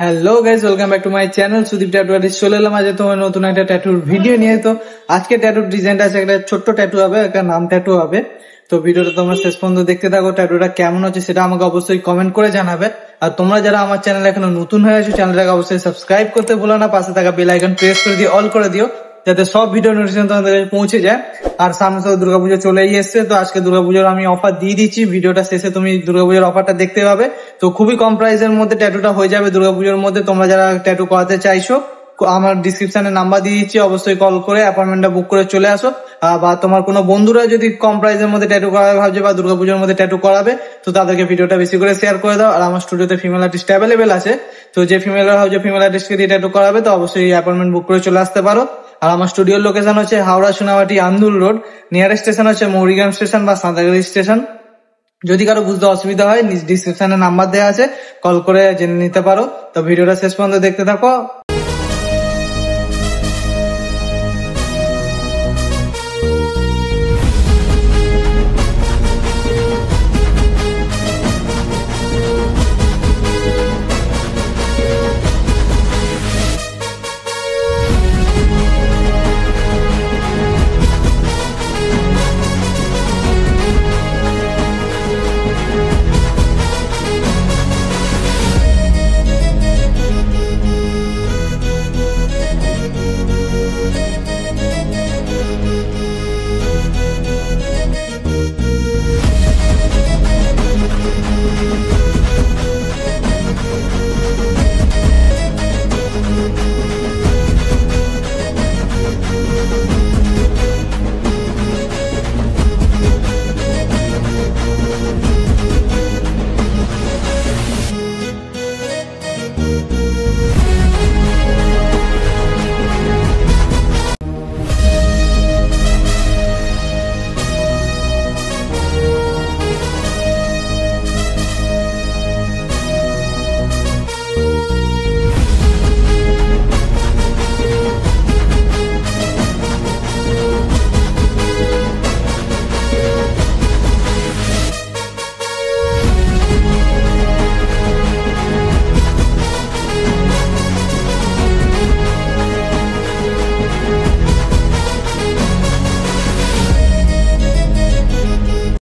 Hello guys, welcome back to my channel Sudip tattoo artist. চলে এলাম আজ তোমার নতুন একটা ট্যাটুর ভিডিও নিয়ে। তো আজকে ট্যাটুর ডিজাইনটা আছে একটা ছোট্ট ট্যাটু হবে, একটা নাম ট্যাটু হবে। তো ভিডিওটা তোমরা শেষ পর্যন্ত দেখতে থাকো। ট্যাটুটা কেমন হচ্ছে সেটা আমাকে অবশ্যই কমেন্ট করে জানাবে। আর তোমরা যারা আমার চ্যানেল এখনো নতুন হয়ে আছো, চ্যানেলটাকে অবশ্যই সাবস্ক্রাইব করতে ভুলো না। পাশে থাকা বেল আইকন প্রেস করে দিয়ে অল করে দিও, যাতে সব ভিডিও নোটিফিকেশন তোমাদের কাছে পৌঁছে যায়। আর সামনে তো দুর্গাপুজো চলেই এসছে, তো আজকে দুর্গাপুজোর আমি অফার দিয়ে দিচ্ছি। ভিডিওটা শেষে তুমি দুর্গাপুজোর অফারটা দেখতে পাবে। তো খুবই কম প্রাইসের মধ্যে ট্যাটুটা হয়ে যাবে দুর্গাপুজোর মধ্যে। তোমরা যারা ট্যাটু করাতে চাইছো, আমার ডিসক্রিপশনে নাম্বার দিয়ে দিচ্ছি, অবশ্যই কল করে অ্যাপয়েন্টমেন্টটা বুক করে চলে আসো। বা তোমার কোনো বন্ধুরা যদি কম প্রাইসের মধ্যে ট্যাটু করাবে ভাবছে বা দুর্গাপুজোর মধ্যে ট্যাটু করাবে, তো তাদেরকে ভিডিওটা বেশি করে শেয়ার করে দাও। আর আমার স্টুডিওতে ফিমেল আর্টিস্ট অ্যাভেলেবেল আছে, তো যে ফিমেলরা ভাবছে ফিমেল আর্টিস্টকে দিয়ে ট্যাটু করাবে, তো অবশ্যই অ্যাপয়েন্টমেন্ট বুক করে চলে আসতে পারো। আর আমার স্টুডিওর লোকেশন হচ্ছে Howrah Sonamati Andul road, nearest station হচ্ছে মৌরিগ্রাম স্টেশন বা সাঁতারগাড়ি স্টেশন। যদি কারো বুঝতে অসুবিধা হয়, ডিসক্রিপশনে নাম্বার দেওয়া আছে, কল করে জেনে নিতে পারো। তো ভিডিওটা শেষ পর্যন্ত দেখতে থাকো।